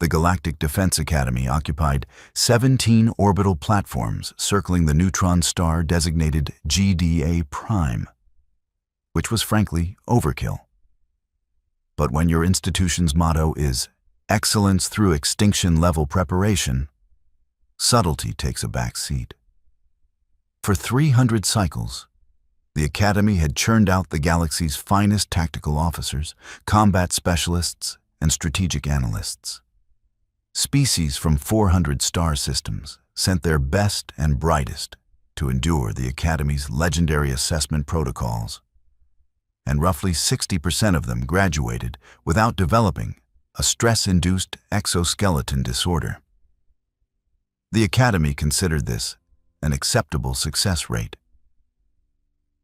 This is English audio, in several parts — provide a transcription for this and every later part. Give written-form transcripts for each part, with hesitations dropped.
The Galactic Defense Academy occupied 17 orbital platforms circling the neutron star designated GDA Prime, which was frankly overkill. But when your institution's motto is excellence through extinction-level preparation, subtlety takes a back seat. For 300 cycles, the Academy had churned out the galaxy's finest tactical officers, combat specialists, and strategic analysts. Species from 400 star systems sent their best and brightest to endure the Academy's legendary assessment protocols, and roughly 60% of them graduated without developing a stress-induced exoskeleton disorder. The Academy considered this an acceptable success rate.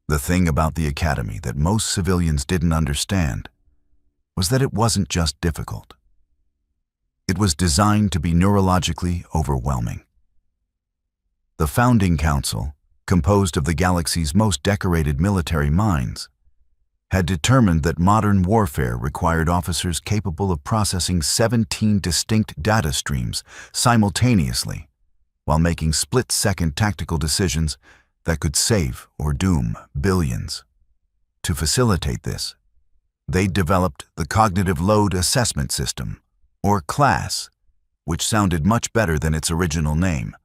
The thing about the Academy that most civilians didn't understand was that it wasn't just difficult. It was designed to be neurologically overwhelming. The Founding Council, composed of the galaxy's most decorated military minds, had determined that modern warfare required officers capable of processing 17 distinct data streams simultaneously while making split-second tactical decisions that could save or doom billions. To facilitate this, they developed the Cognitive Load Assessment System, or CLASS, which sounded much better than its original name.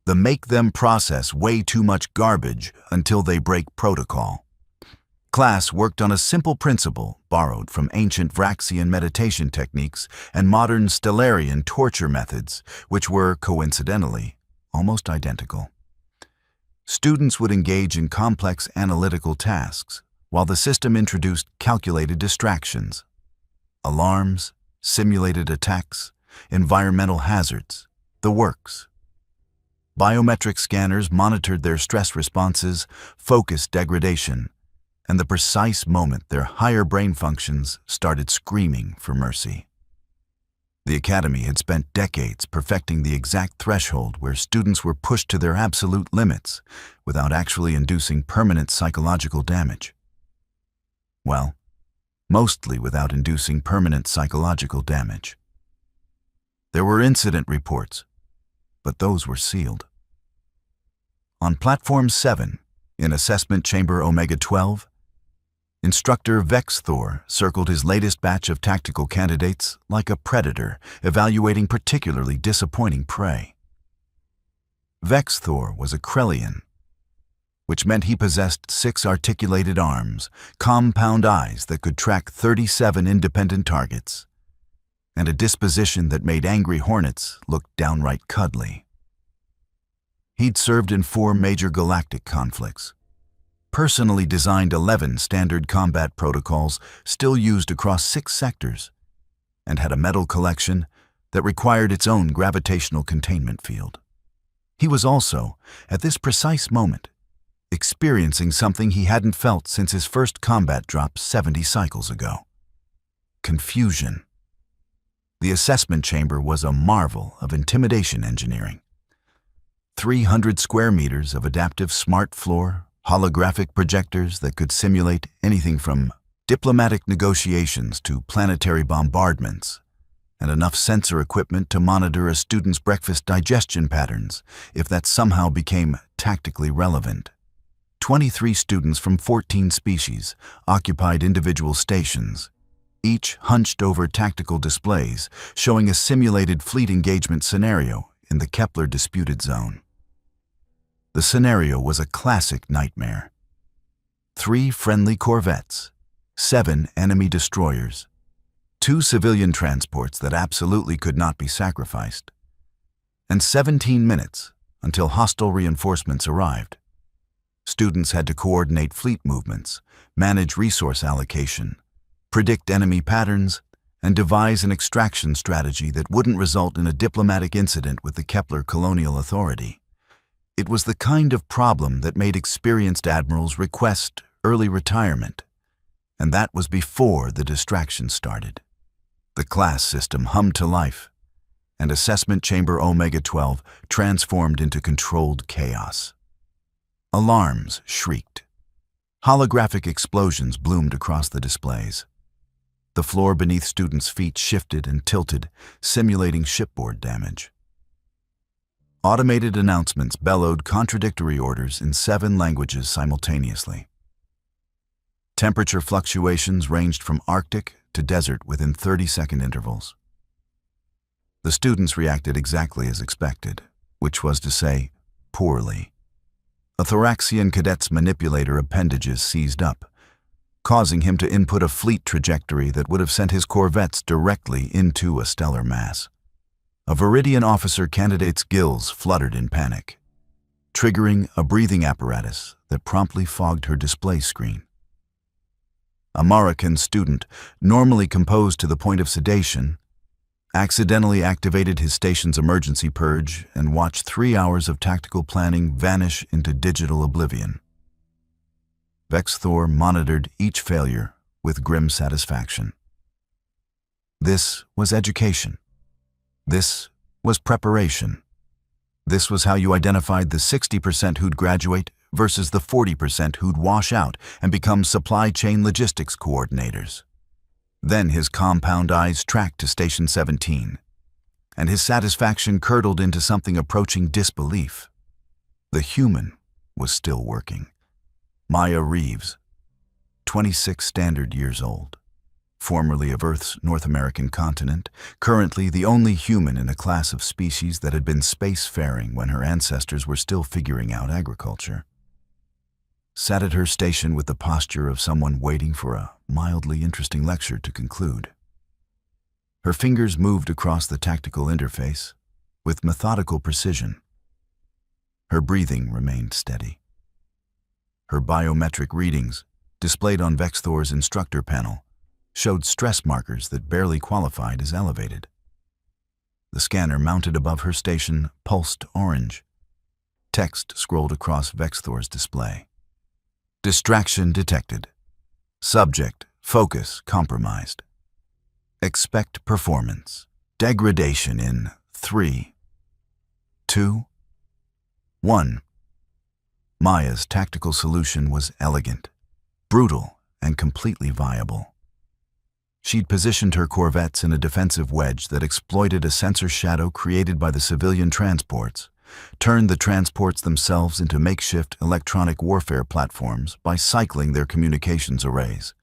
The make them process way too much garbage until they break protocol. CLASS worked on a simple principle borrowed from ancient Vraxian meditation techniques and modern Stellarian torture methods, which were, coincidentally, almost identical. Students would engage in complex analytical tasks, while the system introduced calculated distractions, alarms, simulated attacks, environmental hazards, the works. Biometric scanners monitored their stress responses, focus degradation, and the precise moment their higher brain functions started screaming for mercy. The Academy had spent decades perfecting the exact threshold where students were pushed to their absolute limits without actually inducing permanent psychological damage. Well, mostly without inducing permanent psychological damage. There were incident reports, but those were sealed. On Platform 7, in Assessment Chamber Omega-12, Instructor Vexthor circled his latest batch of tactical candidates like a predator evaluating particularly disappointing prey. Vexthor was a Krellian, which meant he possessed 6 articulated arms, compound eyes that could track 37 independent targets, and a disposition that made angry hornets look downright cuddly. He'd served in 4 major galactic conflicts, personally designed 11 standard combat protocols still used across 6 sectors, and had a medal collection that required its own gravitational containment field. He was also, at this precise moment, experiencing something he hadn't felt since his first combat drop 70 cycles ago: confusion. The assessment chamber was a marvel of intimidation engineering. 300 square meters of adaptive smart floor, holographic projectors that could simulate anything from diplomatic negotiations to planetary bombardments, and enough sensor equipment to monitor a student's breakfast digestion patterns if that somehow became tactically relevant. 23 students from 14 species occupied individual stations, each hunched over tactical displays showing a simulated fleet engagement scenario in the Kepler disputed zone. The scenario was a classic nightmare. 3 friendly corvettes, 7 enemy destroyers, 2 civilian transports that absolutely could not be sacrificed, and 17 minutes until hostile reinforcements arrived. Students had to coordinate fleet movements, manage resource allocation, predict enemy patterns, and devise an extraction strategy that wouldn't result in a diplomatic incident with the Kepler Colonial Authority. It was the kind of problem that made experienced admirals request early retirement, and that was before the distraction started. The class system hummed to life, and Assessment Chamber Omega-12 transformed into controlled chaos. Alarms shrieked. Holographic explosions bloomed across the displays. The floor beneath students' feet shifted and tilted, simulating shipboard damage. Automated announcements bellowed contradictory orders in 7 languages simultaneously. Temperature fluctuations ranged from Arctic to desert within 30-second intervals. The students reacted exactly as expected, which was to say, poorly. A Thoraxian cadet's manipulator appendages seized up, causing him to input a fleet trajectory that would have sent his corvettes directly into a stellar mass. A Viridian officer candidate's gills fluttered in panic, triggering a breathing apparatus that promptly fogged her display screen. A Moroccan student, normally composed to the point of sedation, accidentally activated his station's emergency purge and watched 3 hours of tactical planning vanish into digital oblivion. Vex-Thor monitored each failure with grim satisfaction. This was education. This was preparation. This was how you identified the 60% who'd graduate versus the 40% who'd wash out and become supply chain logistics coordinators. Then his compound eyes tracked to Station 17, and his satisfaction curdled into something approaching disbelief. The human was still working. Maya Reeves, 26 standard years old, formerly of Earth's North American continent, currently the only human in a class of species that had been spacefaring when her ancestors were still figuring out agriculture, sat at her station with the posture of someone waiting for a mildly interesting lecture to conclude. Her fingers moved across the tactical interface with methodical precision. Her breathing remained steady. Her biometric readings, displayed on Vex-Thor's instructor panel, showed stress markers that barely qualified as elevated. The scanner mounted above her station pulsed orange. Text scrolled across Vex-Thor's display. Distraction detected. Subject, focus compromised. Expect performance. Degradation in 3, 2, 1. Maya's tactical solution was elegant, brutal, and completely viable. She'd positioned her corvettes in a defensive wedge that exploited a sensor shadow created by the civilian transports, turned the transports themselves into makeshift electronic warfare platforms by cycling their communications arrays,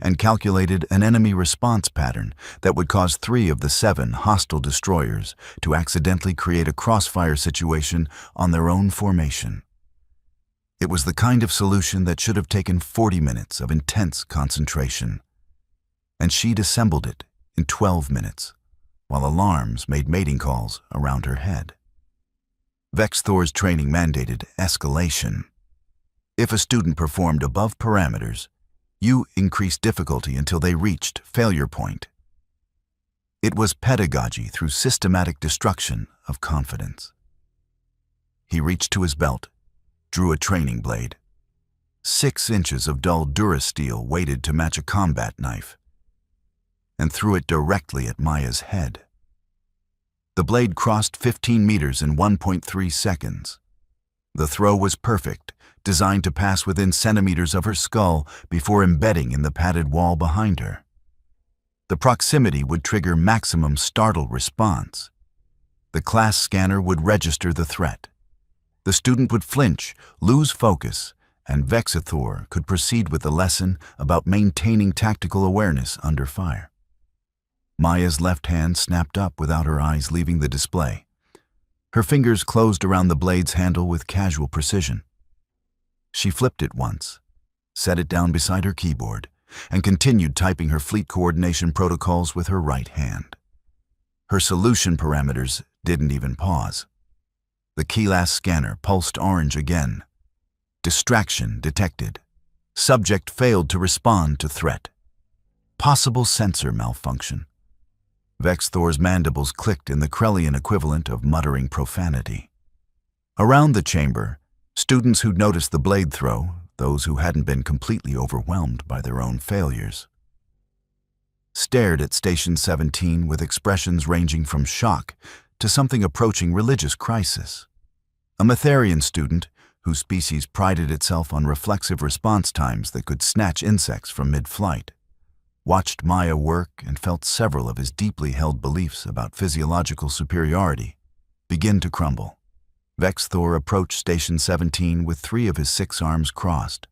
and calculated an enemy response pattern that would cause 3 of the 7 hostile destroyers to accidentally create a crossfire situation on their own formation. It was the kind of solution that should have taken 40 minutes of intense concentration, and she'd assembled it in 12 minutes, while alarms made mating calls around her head. Vex-Thor's training mandated escalation. If a student performed above parameters, you increased difficulty until they reached failure point. It was pedagogy through systematic destruction of confidence. He reached to his belt, drew a training blade. 6 inches of dull durasteel weighted to match a combat knife, and threw it directly at Maya's head. The blade crossed 15 meters in 1.3 seconds. The throw was perfect, designed to pass within centimeters of her skull before embedding in the padded wall behind her. The proximity would trigger maximum startle response. The class scanner would register the threat. The student would flinch, lose focus, and Vex-Thor could proceed with the lesson about maintaining tactical awareness under fire. Maya's left hand snapped up without her eyes leaving the display. Her fingers closed around the blade's handle with casual precision. She flipped it once, set it down beside her keyboard, and continued typing her fleet coordination protocols with her right hand. Her solution parameters didn't even pause. The Keyless scanner pulsed orange again. Distraction detected. Subject failed to respond to threat. Possible sensor malfunction. Vex-Thor's mandibles clicked in the Krellian equivalent of muttering profanity. Around the chamber, students who'd noticed the blade throw, those who hadn't been completely overwhelmed by their own failures, stared at Station 17 with expressions ranging from shock to something approaching religious crisis. A Metherian student, whose species prided itself on reflexive response times that could snatch insects from mid-flight, watched Maya work and felt several of his deeply held beliefs about physiological superiority begin to crumble. Vex Thor approached Station 17 with 3 of his 6 arms crossed,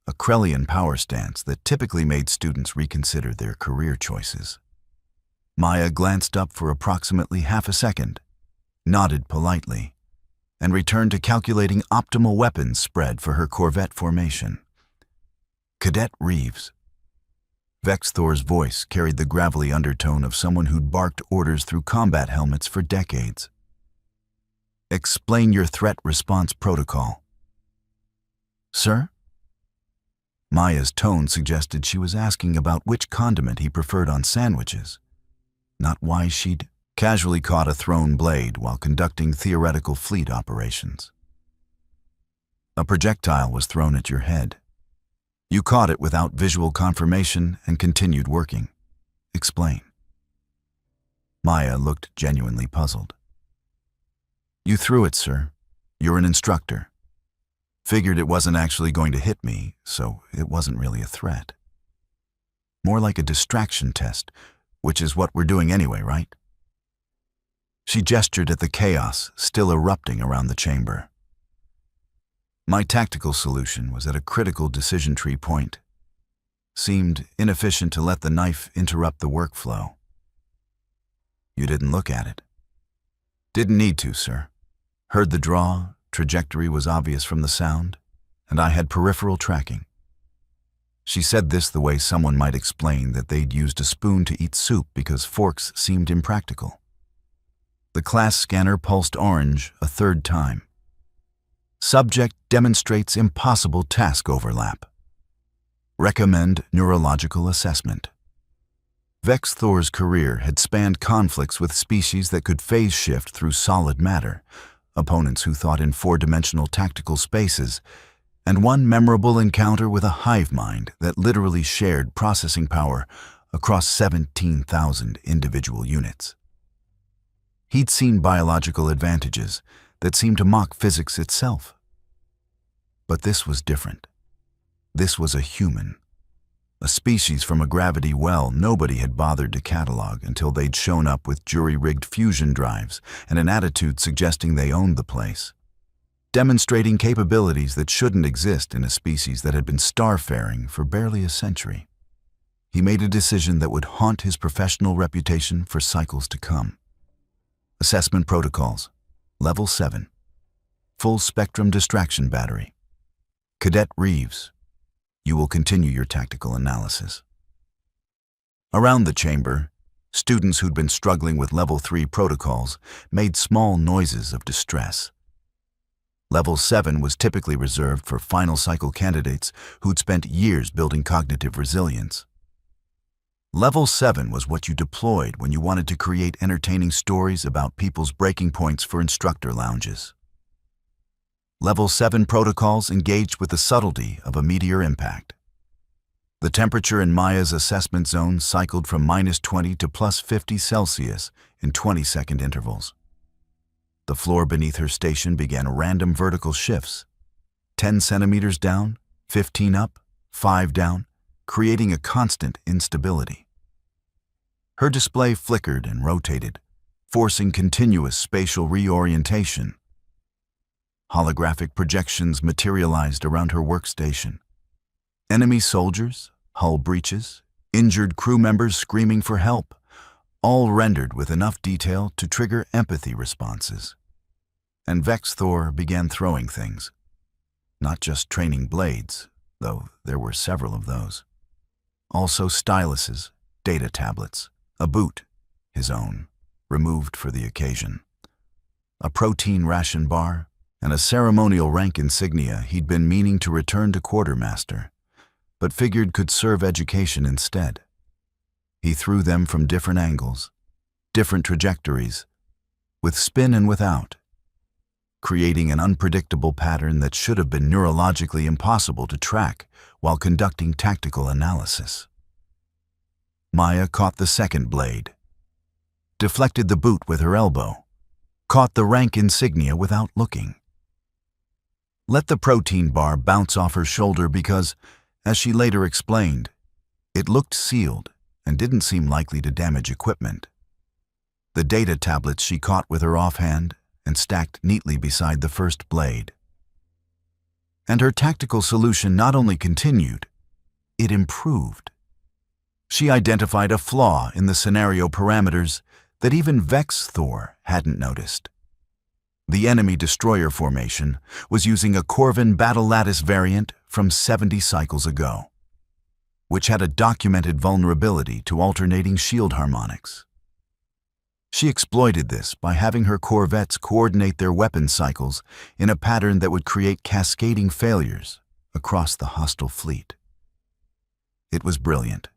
a Krellian power stance that typically made students reconsider their career choices. Maya glanced up for approximately half a second, nodded politely, and returned to calculating optimal weapons spread for her Corvette formation. Cadet Reeves. Vex Thor's voice carried the gravelly undertone of someone who'd barked orders through combat helmets for decades. Explain your threat response protocol. Sir? Maya's tone suggested she was asking about which condiment he preferred on sandwiches, not why she'd casually caught a thrown blade while conducting theoretical fleet operations. A projectile was thrown at your head. You caught it without visual confirmation and continued working. Explain. Maya looked genuinely puzzled. You threw it, sir. You're an instructor. Figured it wasn't actually going to hit me, so it wasn't really a threat. More like a distraction test, which is what we're doing anyway, right? She gestured at the chaos still erupting around the chamber. My tactical solution was at a critical decision tree point. Seemed inefficient to let the knife interrupt the workflow. You didn't look at it. Didn't need to, sir. Heard the draw, trajectory was obvious from the sound, and I had peripheral tracking. She said this the way someone might explain that they'd used a spoon to eat soup because forks seemed impractical. The class scanner pulsed orange a 3rd time. Subject demonstrates impossible task overlap. Recommend neurological assessment. Vex Thor's career had spanned conflicts with species that could phase shift through solid matter, opponents who thought in 4-dimensional tactical spaces, and one memorable encounter with a hive mind that literally shared processing power across 17,000 individual units. He'd seen biological advantages that seemed to mock physics itself. But this was different. This was a human, a species from a gravity well nobody had bothered to catalog until they'd shown up with jury-rigged fusion drives and an attitude suggesting they owned the place, demonstrating capabilities that shouldn't exist in a species that had been starfaring for barely a century. He made a decision that would haunt his professional reputation for cycles to come. Assessment protocols. Level 7. Full spectrum distraction battery. Cadet Reeves. You will continue your tactical analysis. Around the chamber, students who'd been struggling with Level 3 protocols made small noises of distress. Level 7 was typically reserved for final cycle candidates who'd spent years building cognitive resilience. Level 7 was what you deployed when you wanted to create entertaining stories about people's breaking points for instructor lounges. Level 7 protocols engaged with the subtlety of a meteor impact. The temperature in Maya's assessment zone cycled from -20 to +50 Celsius in 20-second intervals. The floor beneath her station began random vertical shifts, 10 centimeters down, 15 up, 5 down, creating a constant instability. Her display flickered and rotated, forcing continuous spatial reorientation. Holographic projections materialized around her workstation. Enemy soldiers, hull breaches, injured crew members screaming for help, all rendered with enough detail to trigger empathy responses. And Vex Thor began throwing things. Not just training blades, though there were several of those. Also styluses, data tablets, a boot, his own, removed for the occasion, a protein ration bar, and a ceremonial rank insignia he'd been meaning to return to quartermaster, but figured could serve education instead. He threw them from different angles, different trajectories, with spin and without, creating an unpredictable pattern that should have been neurologically impossible to track while conducting tactical analysis. Maya caught the second blade, deflected the boot with her elbow, caught the rank insignia without looking. Let the protein bar bounce off her shoulder because, as she later explained, It looked sealed and didn't seem likely to damage equipment. The data tablets she caught with her offhand and stacked neatly beside the first blade. And her tactical solution not only continued, it improved. She identified a flaw in the scenario parameters that even Vex Thor hadn't noticed. The enemy destroyer formation was using a Corvin battle lattice variant from 70 cycles ago, which had a documented vulnerability to alternating shield harmonics. She exploited this by having her corvettes coordinate their weapon cycles in a pattern that would create cascading failures across the hostile fleet. It was brilliant.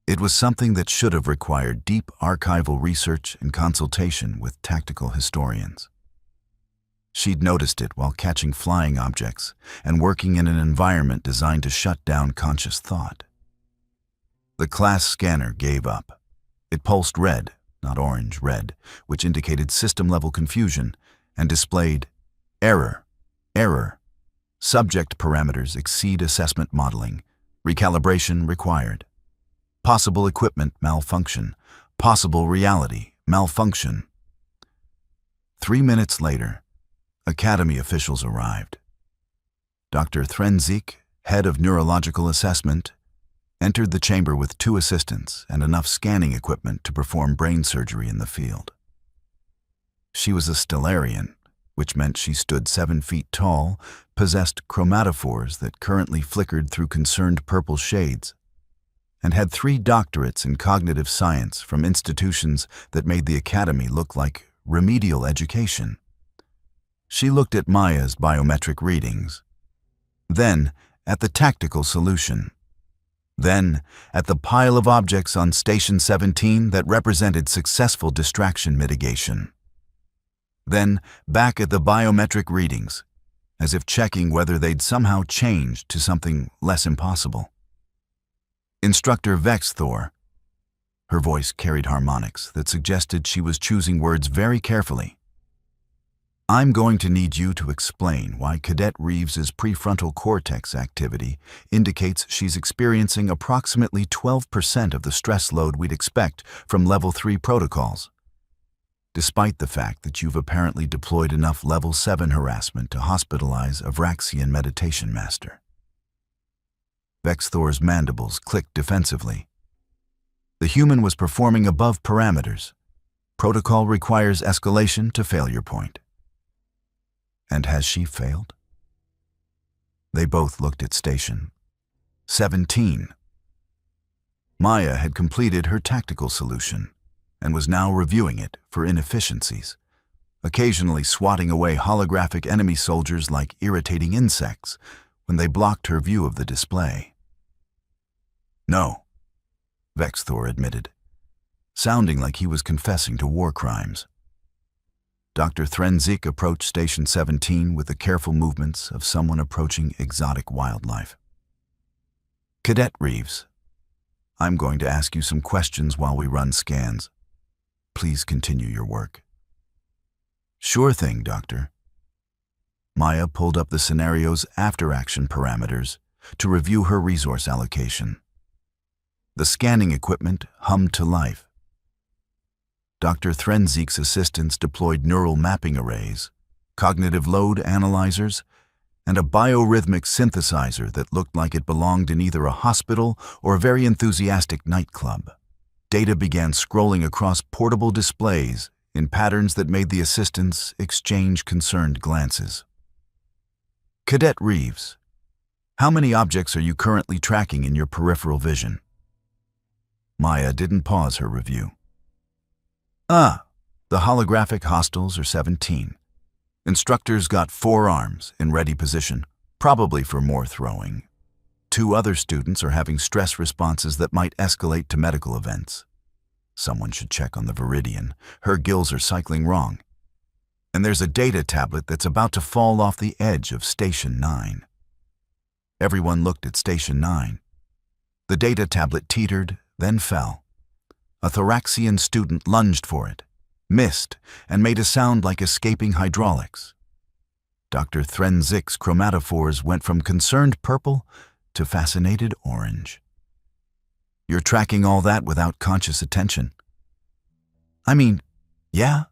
It was something that should have required deep archival research and consultation with tactical historians. She'd noticed it while catching flying objects and working in an environment designed to shut down conscious thought. The class scanner gave up. It pulsed red, not orange, red, which indicated system-level confusion, and displayed error, error. Subject parameters exceed assessment modeling. Recalibration required. Possible equipment malfunction. Possible reality malfunction. 3 minutes later, Academy officials arrived. Dr. Threnzik, head of neurological assessment, entered the chamber with 2 assistants and enough scanning equipment to perform brain surgery in the field. She was a Stellarian, which meant she stood 7 feet tall, possessed chromatophores that currently flickered through concerned purple shades, and had 3 doctorates in cognitive science from institutions that made the Academy look like remedial education. She looked at Maya's biometric readings, then at the tactical solution, then at the pile of objects on Station 17 that represented successful distraction mitigation, then back at the biometric readings, as if checking whether they'd somehow changed to something less impossible. Instructor Vex Thor. Her voice carried harmonics that suggested she was choosing words very carefully. I'm going to need you to explain why Cadet Reeves's prefrontal cortex activity indicates she's experiencing approximately 12% of the stress load we'd expect from Level 3 protocols, despite the fact that you've apparently deployed enough Level 7 harassment to hospitalize a Vraxian meditation master. Vex Thor's mandibles clicked defensively. The human was performing above parameters. Protocol requires escalation to failure point. And has she failed? They both looked at Station 17. Maya had completed her tactical solution and was now reviewing it for inefficiencies, occasionally swatting away holographic enemy soldiers like irritating insects when they blocked her view of the display. No, Vex Thor admitted, sounding like he was confessing to war crimes. Dr. Threnzik approached Station 17 with the careful movements of someone approaching exotic wildlife. Cadet Reeves, I'm going to ask you some questions while we run scans. Please continue your work. Sure thing, Doctor. Maya pulled up the scenario's after-action parameters to review her resource allocation. The scanning equipment hummed to life. Dr. Threnzik's assistants deployed neural mapping arrays, cognitive load analyzers, and a biorhythmic synthesizer that looked like it belonged in either a hospital or a very enthusiastic nightclub. Data began scrolling across portable displays in patterns that made the assistants exchange concerned glances. Cadet Reeves, how many objects are you currently tracking in your peripheral vision? Maya didn't pause her review. The holographic hostiles are 17. Instructor's got 4 arms in ready position, probably for more throwing. 2 other students are having stress responses that might escalate to medical events. Someone should check on the Viridian. Her gills are cycling wrong. And there's a data tablet that's about to fall off the edge of Station 9. Everyone looked at Station 9. The data tablet teetered, then fell. A Thoraxian student lunged for it, missed, and made a sound like escaping hydraulics. Dr. Threnzik's chromatophores went from concerned purple to fascinated orange. You're tracking all that without conscious attention. I mean, yeah,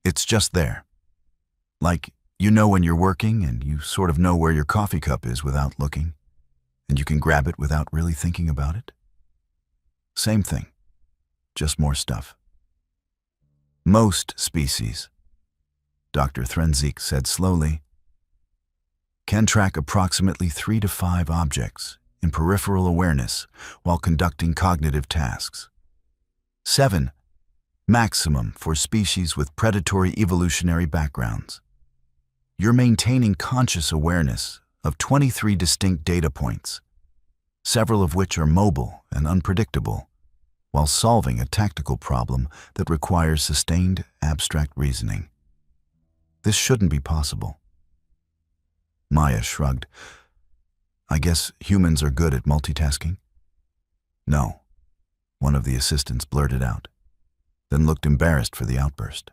it's just there. Like, you know when you're working and you sort of know where your coffee cup is without looking, and you can grab it without really thinking about it. Same thing, just more stuff. Most species, Dr. Threnzik said slowly, can track approximately 3 to 5 objects in peripheral awareness while conducting cognitive tasks. 7, maximum for species with predatory evolutionary backgrounds. You're maintaining conscious awareness of 23 distinct data points, several of which are mobile and unpredictable, while solving a tactical problem that requires sustained abstract reasoning. This shouldn't be possible. Maya shrugged. I guess humans are good at multitasking? No, one of the assistants blurted out, then looked embarrassed for the outburst.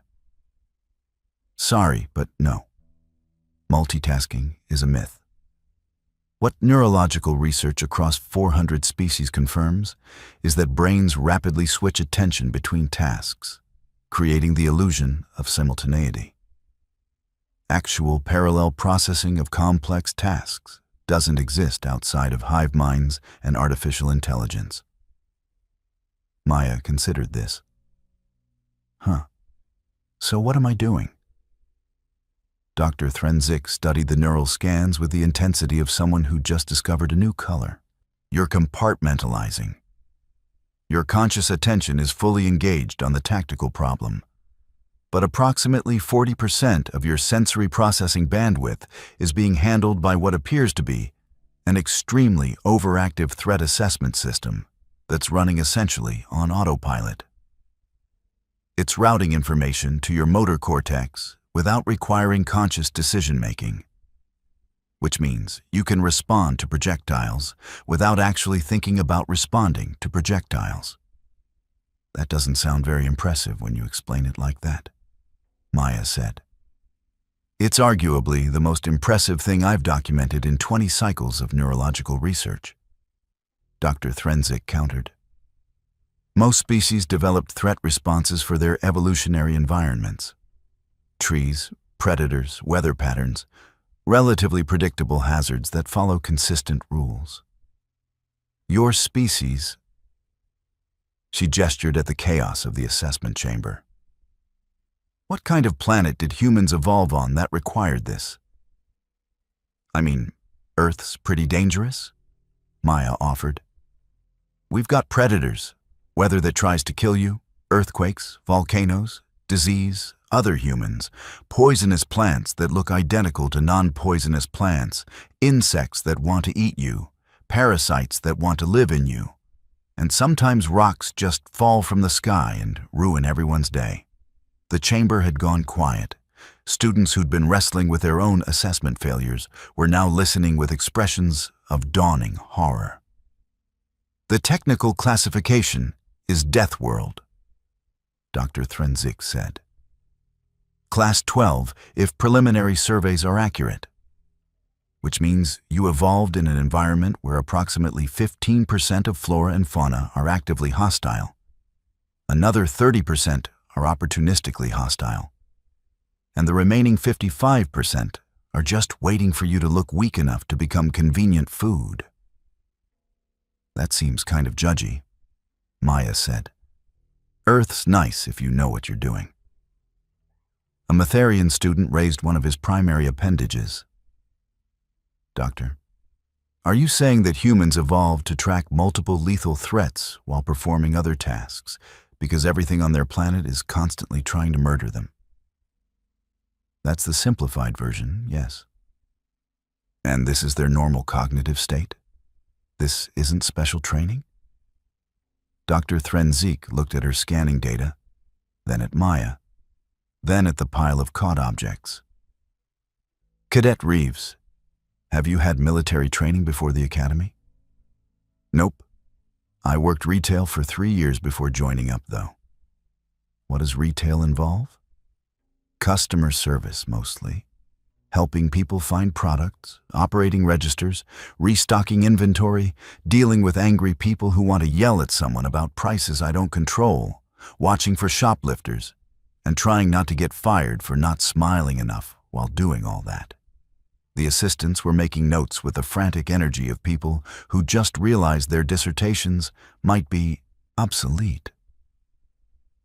Sorry, but no. Multitasking is a myth. What neurological research across 400 species confirms is that brains rapidly switch attention between tasks, creating the illusion of simultaneity. Actual parallel processing of complex tasks doesn't exist outside of hive minds and artificial intelligence. Maya considered this. So what am I doing? Dr. Threnzik studied the neural scans with the intensity of someone who just discovered a new color. You're compartmentalizing. Your conscious attention is fully engaged on the tactical problem, but approximately 40% of your sensory processing bandwidth is being handled by what appears to be an extremely overactive threat assessment system that's running essentially on autopilot. It's routing information to your motor cortex without requiring conscious decision-making, which means you can respond to projectiles without actually thinking about responding to projectiles. That doesn't sound very impressive when you explain it like that, Maya said. It's arguably the most impressive thing I've documented in 20 cycles of neurological research, Dr. Threnzik countered. Most species developed threat responses for their evolutionary environments. Trees, predators, weather patterns, relatively predictable hazards that follow consistent rules. Your species, she gestured at the chaos of the assessment chamber. What kind of planet did humans evolve on that required this? I mean, Earth's pretty dangerous, Maya offered. We've got predators, weather that tries to kill you, earthquakes, volcanoes, disease, other humans, poisonous plants that look identical to non-poisonous plants, insects that want to eat you, parasites that want to live in you, and sometimes rocks just fall from the sky and ruin everyone's day. The chamber had gone quiet. Students who'd been wrestling with their own assessment failures were now listening with expressions of dawning horror. The technical classification is Death World, Dr. Threnzik said. Class 12 if preliminary surveys are accurate, which means you evolved in an environment where approximately 15% of flora and fauna are actively hostile. Another 30% are opportunistically hostile. And the remaining 55% are just waiting for you to look weak enough to become convenient food. That seems kind of judgy, Maya said. Earth's nice if you know what you're doing. A Matharian student raised one of his primary appendages. Doctor, are you saying that humans evolved to track multiple lethal threats while performing other tasks because everything on their planet is constantly trying to murder them? That's the simplified version, yes. And this is their normal cognitive state? This isn't special training? Dr. Threnzik looked at her scanning data, then at Maya, then at the pile of caught objects. Cadet Reeves, have you had military training before the academy? Nope. I worked retail for 3 years before joining up, though. What does retail involve? Customer service, mostly. helping people find products, operating registers, restocking inventory, dealing with angry people who want to yell at someone about prices I don't control, watching for shoplifters, and trying not to get fired for not smiling enough while doing all that. The assistants were making notes with the frantic energy of people who just realized their dissertations might be obsolete.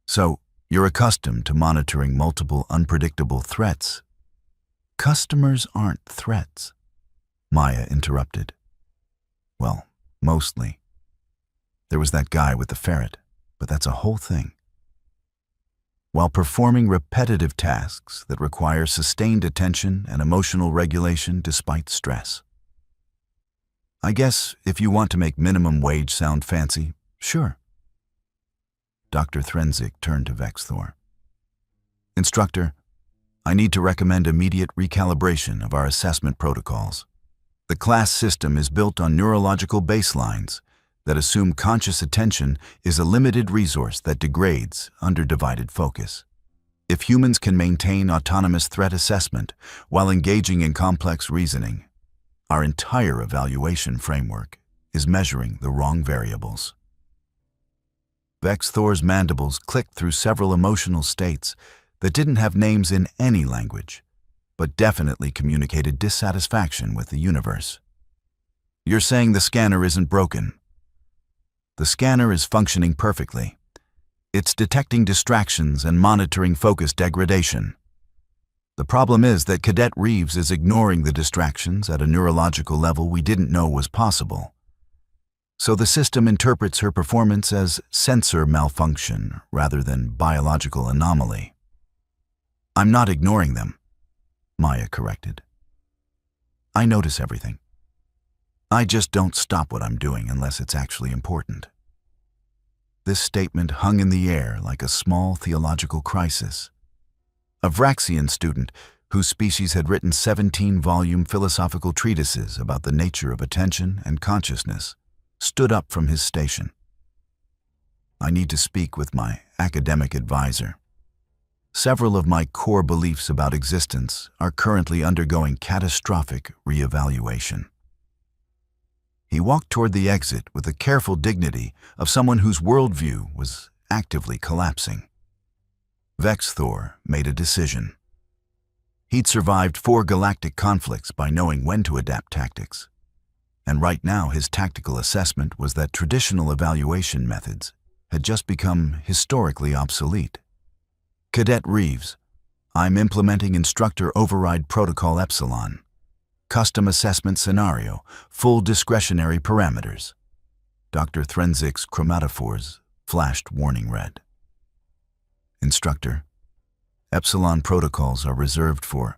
So, you're accustomed to monitoring multiple unpredictable threats. Customers aren't threats, Maya interrupted. Well, mostly. There was that guy with the ferret, but that's a whole thing. While performing repetitive tasks that require sustained attention and emotional regulation despite stress. I guess if you want to make minimum wage sound fancy, sure. Dr. Threnzik turned to Vexthor. Instructor, I need to recommend immediate recalibration of our assessment protocols. The class system is built on neurological baselines that assume conscious attention is a limited resource that degrades under divided focus. If humans can maintain autonomous threat assessment while engaging in complex reasoning, our entire evaluation framework is measuring the wrong variables. Vexthor's mandibles clicked through several emotional states that didn't have names in any language, but definitely communicated dissatisfaction with the universe. You're saying the scanner isn't broken. The scanner is functioning perfectly. It's detecting distractions and monitoring focus degradation. The problem is that Cadet Reeves is ignoring the distractions at a neurological level we didn't know was possible. So the system interprets her performance as sensor malfunction rather than biological anomaly. I'm not ignoring them, Maya corrected. I notice everything. I just don't stop what I'm doing unless it's actually important. This statement hung in the air like a small theological crisis. A Vraxian student whose species had written 17-volume philosophical treatises about the nature of attention and consciousness stood up from his station. I need to speak with my academic advisor. Several of my core beliefs about existence are currently undergoing catastrophic reevaluation. He walked toward the exit with the careful dignity of someone whose worldview was actively collapsing. Vexthor made a decision. He'd survived 4 galactic conflicts by knowing when to adapt tactics. And right now his tactical assessment was that traditional evaluation methods had just become historically obsolete. Cadet Reeves, I'm implementing Instructor Override Protocol Epsilon. Custom assessment scenario, full discretionary parameters. Dr. Threnzik's chromatophores flashed warning red. Instructor, Epsilon protocols are reserved for...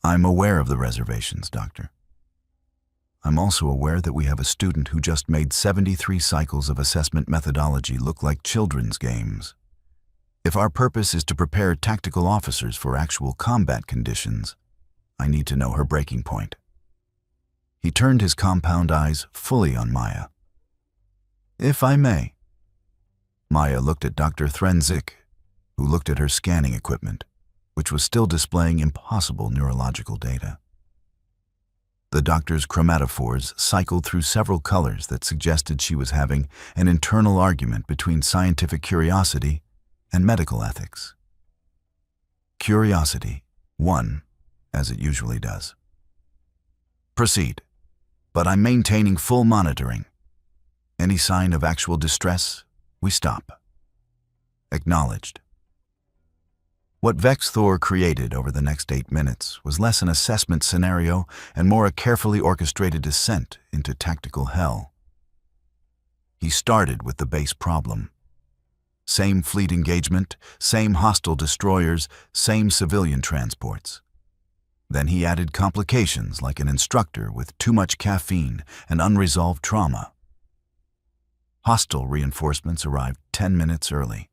I'm aware of the reservations, Doctor. I'm also aware that we have a student who just made 73 cycles of assessment methodology look like children's games. If our purpose is to prepare tactical officers for actual combat conditions, I need to know her breaking point. He turned his compound eyes fully on Maya. If I may. Maya looked at Dr. Threnzik, who looked at her scanning equipment, which was still displaying impossible neurological data. The doctor's chromatophores cycled through several colors that suggested she was having an internal argument between scientific curiosity and medical ethics. Curiosity won, as it usually does. Proceed, but I'm maintaining full monitoring. Any sign of actual distress, we stop. Acknowledged. What Vexthor created over the next 8 minutes was less an assessment scenario and more a carefully orchestrated descent into tactical hell. He started with the base problem. Same fleet engagement, same hostile destroyers, same civilian transports. Then he added complications like an instructor with too much caffeine and unresolved trauma. Hostile reinforcements arrived 10 minutes early.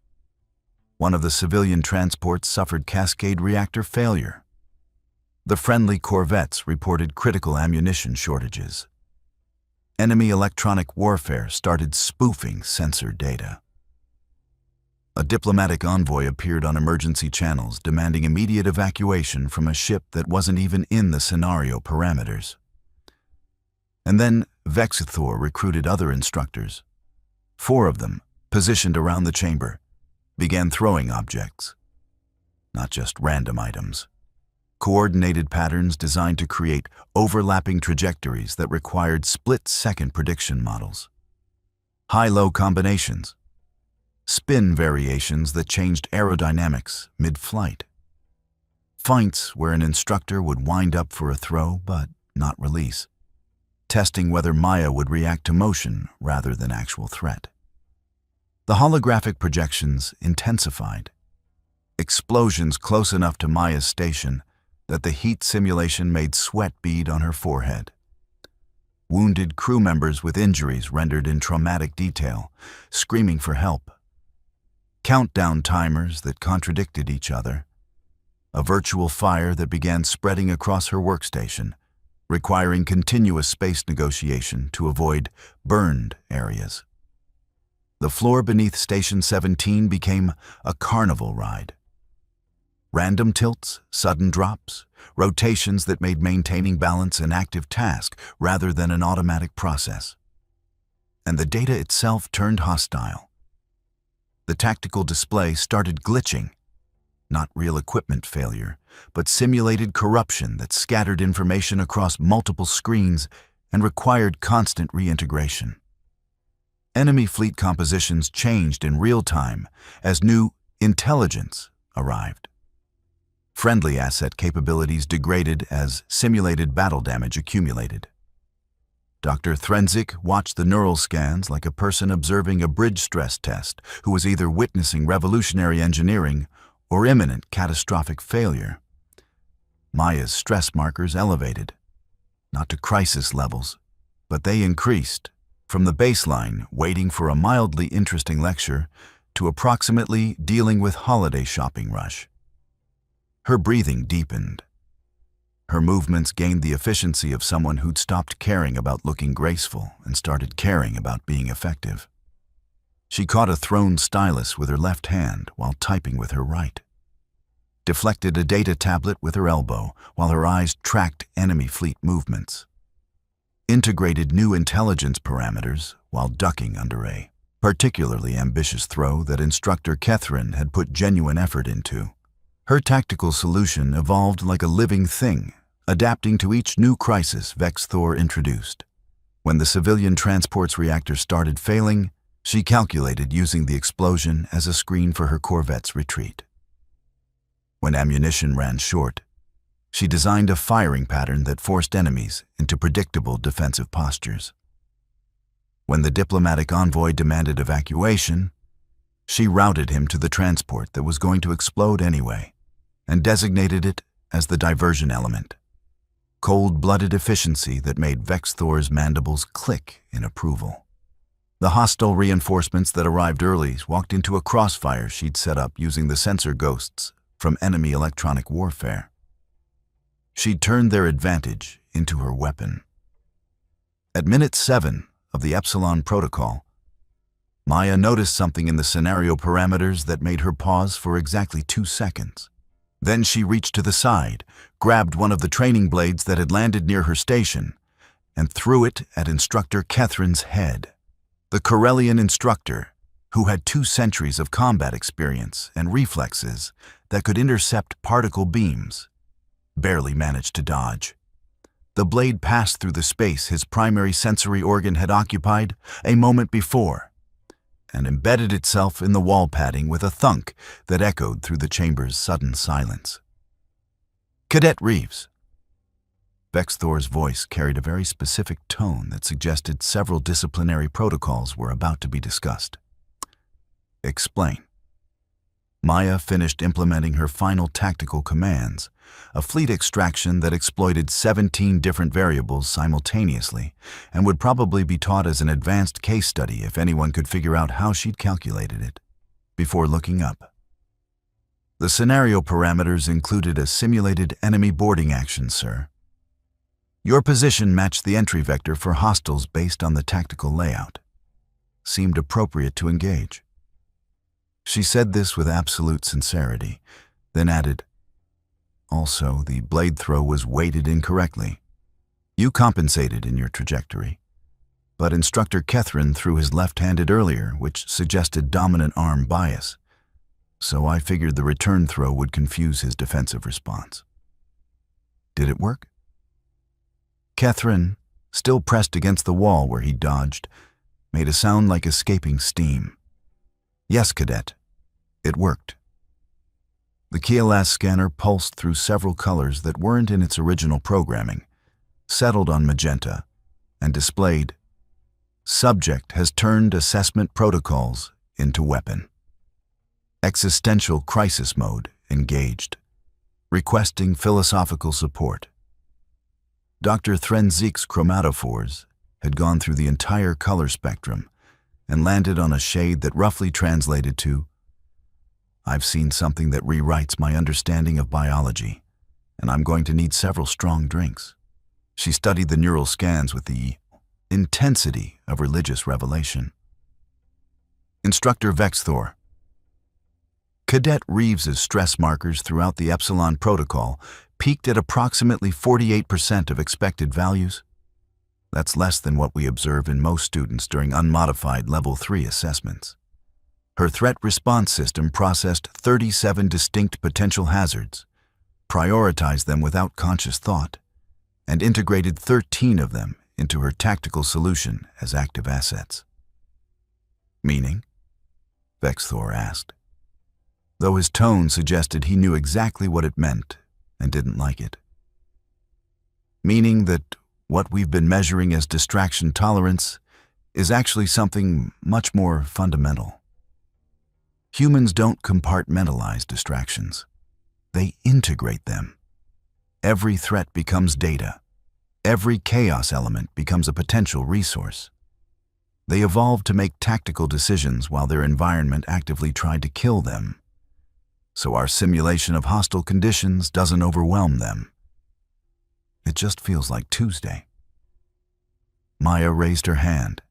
One of the civilian transports suffered cascade reactor failure. The friendly corvettes reported critical ammunition shortages. Enemy electronic warfare started spoofing sensor data. A diplomatic envoy appeared on emergency channels demanding immediate evacuation from a ship that wasn't even in the scenario parameters. And then Vexthor recruited other instructors. 4 of them, positioned around the chamber, began throwing objects. Not just random items. Coordinated patterns designed to create overlapping trajectories that required split-second prediction models. High-low combinations. Spin variations that changed aerodynamics mid-flight. Feints where an instructor would wind up for a throw but not release, testing whether Maya would react to motion rather than actual threat. The holographic projections intensified. Explosions close enough to Maya's station that the heat simulation made sweat bead on her forehead. Wounded crew members with injuries rendered in traumatic detail, screaming for help. Countdown timers that contradicted each other. A virtual fire that began spreading across her workstation, requiring continuous space negotiation to avoid burned areas. The floor beneath Station 17 became a carnival ride. Random tilts, sudden drops, rotations that made maintaining balance an active task rather than an automatic process. And the data itself turned hostile. The tactical display started glitching. Not real equipment failure, but simulated corruption that scattered information across multiple screens and required constant reintegration. Enemy fleet compositions changed in real time as new intelligence arrived. Friendly asset capabilities degraded as simulated battle damage accumulated. Dr. Threnzik watched the neural scans like a person observing a bridge stress test who was either witnessing revolutionary engineering or imminent catastrophic failure. Maya's stress markers elevated, not to crisis levels, but they increased, from the baseline waiting for a mildly interesting lecture to approximately dealing with holiday shopping rush. Her breathing deepened. Her movements gained the efficiency of someone who'd stopped caring about looking graceful and started caring about being effective. She caught a thrown stylus with her left hand while typing with her right. Deflected a data tablet with her elbow while her eyes tracked enemy fleet movements. Integrated new intelligence parameters while ducking under a particularly ambitious throw that Instructor Catherine had put genuine effort into. Her tactical solution evolved like a living thing, adapting to each new crisis Vexthor introduced. When the civilian transport's reactor started failing, she calculated using the explosion as a screen for her corvette's retreat. When ammunition ran short, she designed a firing pattern that forced enemies into predictable defensive postures. When the diplomatic envoy demanded evacuation, she routed him to the transport that was going to explode anyway, and designated it as the diversion element. Cold-blooded efficiency that made Vexthor's mandibles click in approval. The hostile reinforcements that arrived early walked into a crossfire she'd set up using the sensor ghosts from enemy electronic warfare. She'd turned their advantage into her weapon. At minute 7 of the Epsilon protocol, Maya noticed something in the scenario parameters that made her pause for exactly 2 seconds. Then she reached to the side, grabbed one of the training blades that had landed near her station, and threw it at Instructor Catherine's head. The Corellian instructor, who had 2 centuries of combat experience and reflexes that could intercept particle beams, barely managed to dodge. The blade passed through the space his primary sensory organ had occupied a moment before, and embedded itself in the wall padding with a thunk that echoed through the chamber's sudden silence. "Cadet Reeves." Vexthor's voice carried a very specific tone that suggested several disciplinary protocols were about to be discussed. "Explain." Maya finished implementing her final tactical commands, a fleet extraction that exploited 17 different variables simultaneously and would probably be taught as an advanced case study if anyone could figure out how she'd calculated it, before looking up. The scenario parameters included a simulated enemy boarding action, sir. Your position matched the entry vector for hostiles based on the tactical layout. Seemed appropriate to engage. She said this with absolute sincerity, then added, "Also, the blade throw was weighted incorrectly. You compensated in your trajectory, but Instructor Catherine threw his left-handed earlier, which suggested dominant arm bias. So I figured the return throw would confuse his defensive response." "Did it work?" Catherine, still pressed against the wall where he dodged, made a sound like escaping steam. "Yes, Cadet. It worked." The KLAS scanner pulsed through several colors that weren't in its original programming, settled on magenta, and displayed, "Subject has turned assessment protocols into weapon. Existential crisis mode engaged. Requesting philosophical support." Dr. Threnzik's chromatophores had gone through the entire color spectrum and landed on a shade that roughly translated to, "I've seen something that rewrites my understanding of biology, and I'm going to need several strong drinks." She studied the neural scans with the intensity of religious revelation. Instructor Vexthor. Cadet Reeves's stress markers throughout the Epsilon protocol peaked at approximately 48% of expected values. That's less than what we observe in most students during unmodified Level 3 assessments. Her threat response system processed 37 distinct potential hazards, prioritized them without conscious thought, and integrated 13 of them into her tactical solution as active assets. "Meaning?" Vexthor asked, though his tone suggested he knew exactly what it meant and didn't like it. "Meaning that what we've been measuring as distraction tolerance is actually something much more fundamental. Humans don't compartmentalize distractions. They integrate them. Every threat becomes data. Every chaos element becomes a potential resource. They evolved to make tactical decisions while their environment actively tried to kill them. So our simulation of hostile conditions doesn't overwhelm them. It just feels like Tuesday." Maya raised her hand.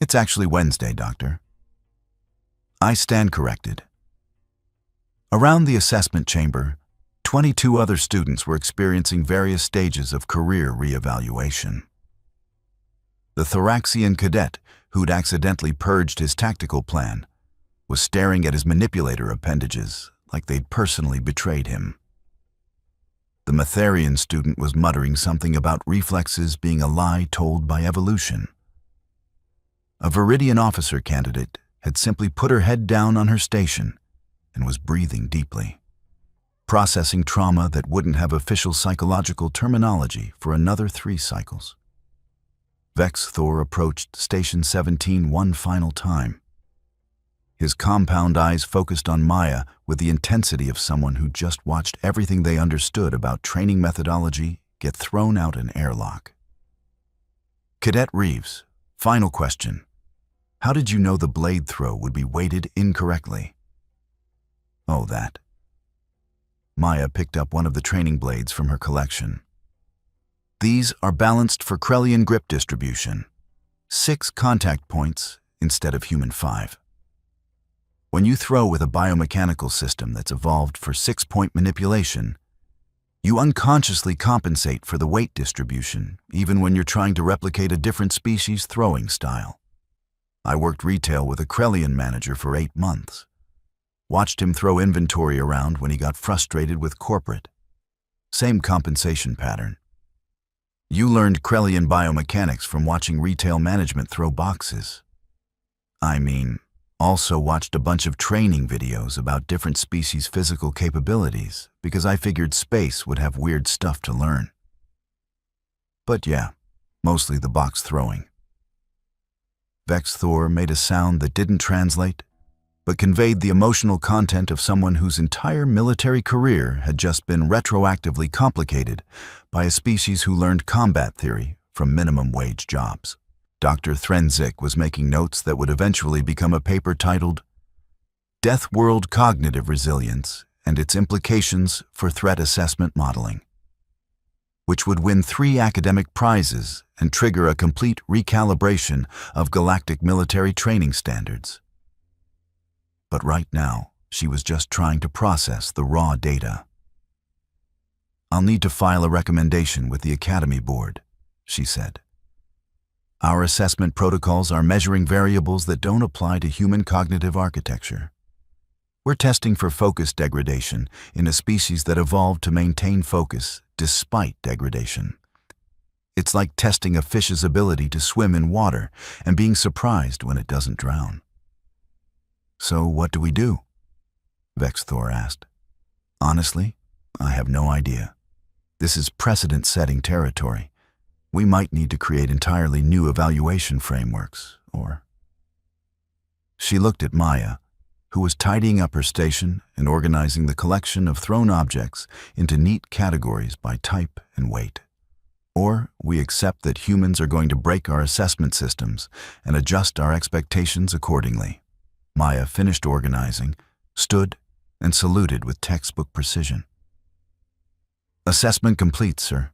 "It's actually Wednesday, Doctor." I stand corrected. Around the assessment chamber, 22 other students were experiencing various stages of career reevaluation. The Thoraxian cadet, who'd accidentally purged his tactical plan, was staring at his manipulator appendages like they'd personally betrayed him. The Matharian student was muttering something about reflexes being a lie told by evolution. A Viridian officer candidate had simply put her head down on her station and was breathing deeply, processing trauma that wouldn't have official psychological terminology for another 3 cycles. Vexthor approached Station 17 one final time. His compound eyes focused on Maya with the intensity of someone who just watched everything they understood about training methodology get thrown out an airlock. "Cadet Reeves, final question. How did you know the blade throw would be weighted incorrectly?" "Oh, that." Maya picked up one of the training blades from her collection. "These are balanced for Krellian grip distribution. 6 contact points instead of human 5. When you throw with a biomechanical system that's evolved for 6-point manipulation, you unconsciously compensate for the weight distribution, even when you're trying to replicate a different species' throwing style. I worked retail with a Krellian manager for 8 months. Watched him throw inventory around when he got frustrated with corporate. Same compensation pattern. You learned Krellian biomechanics from watching retail management throw boxes. I mean, also watched a bunch of training videos about different species' physical capabilities because I figured space would have weird stuff to learn. But yeah, mostly the box throwing." Vexthor made a sound that didn't translate, but conveyed the emotional content of someone whose entire military career had just been retroactively complicated by a species who learned combat theory from minimum wage jobs. Dr. Threnzik was making notes that would eventually become a paper titled "Death World Cognitive Resilience and Its Implications for Threat Assessment Modeling," which would win 3 academic prizes and trigger a complete recalibration of galactic military training standards. But right now, she was just trying to process the raw data. "I'll need to file a recommendation with the Academy Board," she said. "Our assessment protocols are measuring variables that don't apply to human cognitive architecture. We're testing for focus degradation in a species that evolved to maintain focus despite degradation. It's like testing a fish's ability to swim in water and being surprised when it doesn't drown." "So what do we do?" Vexthor asked. "Honestly, I have no idea. This is precedent-setting territory. We might need to create entirely new evaluation frameworks, or..." She looked at Maya, who was tidying up her station and organizing the collection of thrown objects into neat categories by type and weight. "Or we accept that humans are going to break our assessment systems and adjust our expectations accordingly." Maya finished organizing, stood, and saluted with textbook precision. "Assessment complete, sir.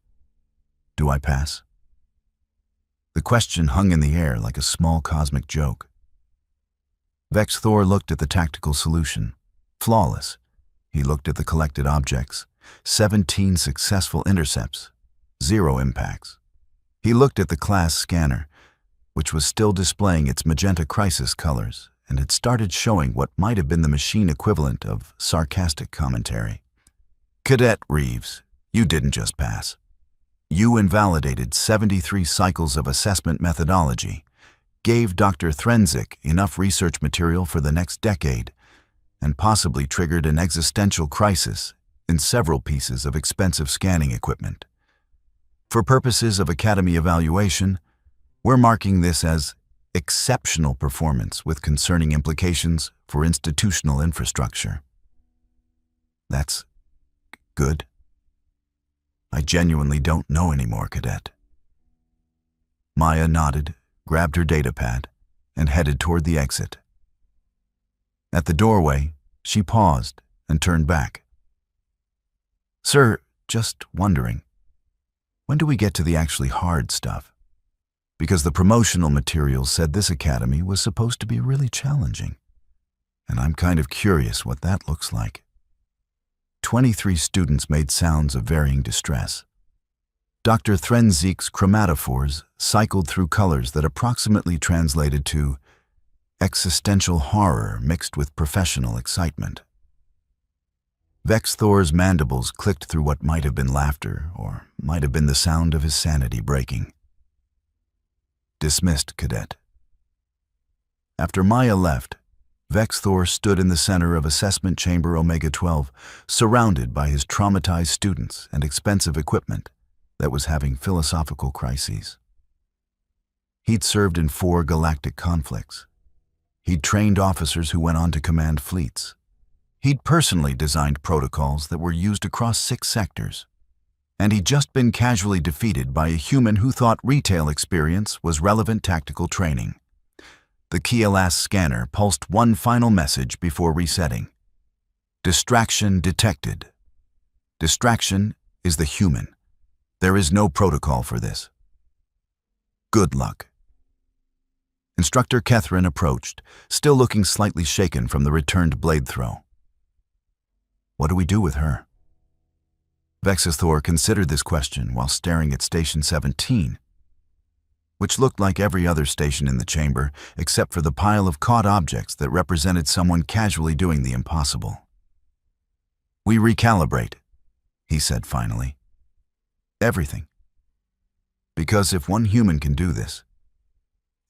Do I pass?" The question hung in the air like a small cosmic joke. Vexthor looked at the tactical solution. Flawless. He looked at the collected objects. 17 successful intercepts. 0 impacts. He looked at the class scanner, which was still displaying its magenta crisis colors, and had started showing what might have been the machine equivalent of sarcastic commentary. "Cadet Reeves, you didn't just pass. You invalidated 73 cycles of assessment methodology, gave Dr. Threnzik enough research material for the next decade, and possibly triggered an existential crisis in several pieces of expensive scanning equipment. For purposes of Academy evaluation, we're marking this as exceptional performance with concerning implications for institutional infrastructure." "That's good. I genuinely don't know anymore, Cadet." Maya nodded, grabbed her datapad, and headed toward the exit. At the doorway, she paused and turned back. "Sir, just wondering, when do we get to the actually hard stuff? Because the promotional materials said this academy was supposed to be really challenging, and I'm kind of curious what that looks like." 23 students made sounds of varying distress. Dr. Threnzik's chromatophores cycled through colors that approximately translated to existential horror mixed with professional excitement. Vexthor's mandibles clicked through what might have been laughter or might have been the sound of his sanity breaking. "Dismissed, Cadet." After Maya left, Vexthor stood in the center of Assessment Chamber Omega-12, surrounded by his traumatized students and expensive equipment that was having philosophical crises. He'd served in 4 galactic conflicts. He'd trained officers who went on to command fleets. He'd personally designed protocols that were used across 6 sectors. And he'd just been casually defeated by a human who thought retail experience was relevant tactical training. The Kielas scanner pulsed one final message before resetting. "Distraction detected. Distraction is the human. There is no protocol for this. Good luck." Instructor Catherine approached, still looking slightly shaken from the returned blade throw. "What do we do with her?" Vexthor considered this question while staring at Station 17, which looked like every other station in the chamber except for the pile of caught objects that represented someone casually doing the impossible. "We recalibrate," he said finally. "Everything. Because if one human can do this,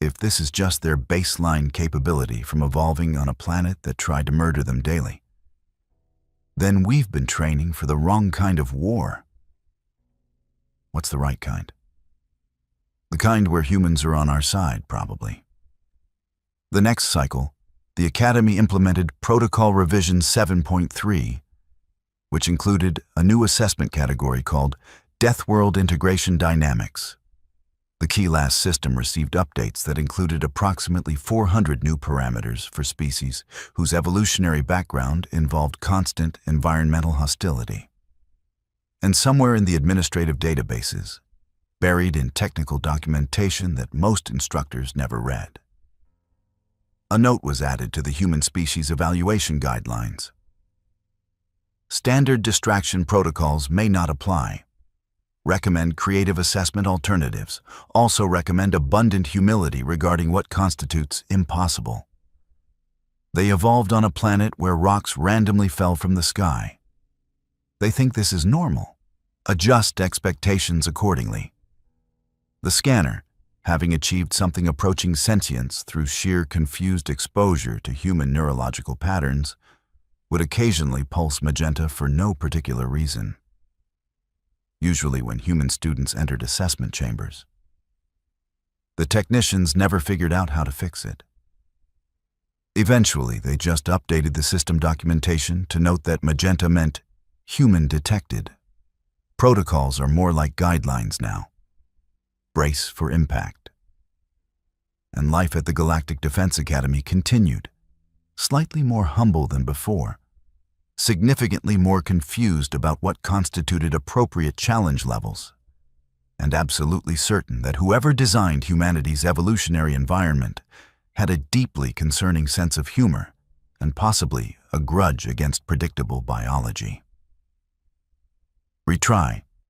if this is just their baseline capability from evolving on a planet that tried to murder them daily, then we've been training for the wrong kind of war." "What's the right kind?" "The kind where humans are on our side, probably." The next cycle, the Academy implemented Protocol Revision 7.3, which included a new assessment category called Death World Integration Dynamics. The Kielas system received updates that included approximately 400 new parameters for species whose evolutionary background involved constant environmental hostility. And somewhere in the administrative databases, buried in technical documentation that most instructors never read, A note was added to the human species evaluation guidelines. Standard distraction protocols may not apply. Recommend creative assessment alternatives. Also recommend abundant humility regarding what constitutes impossible. They evolved on a planet where rocks randomly fell from the sky. They think this is normal. Adjust expectations accordingly. The scanner, having achieved something approaching sentience through sheer confused exposure to human neurological patterns, would occasionally pulse magenta for no particular reason, usually when human students entered assessment chambers. The technicians never figured out how to fix it. Eventually, they just updated the system documentation to note that magenta meant human detected. Protocols are more like guidelines now. Brace for impact. And life at the Galactic Defense Academy continued, slightly more humble than before, significantly more confused about what constituted appropriate challenge levels, and absolutely certain that whoever designed humanity's evolutionary environment had a deeply concerning sense of humor and possibly a grudge against predictable biology. Retry.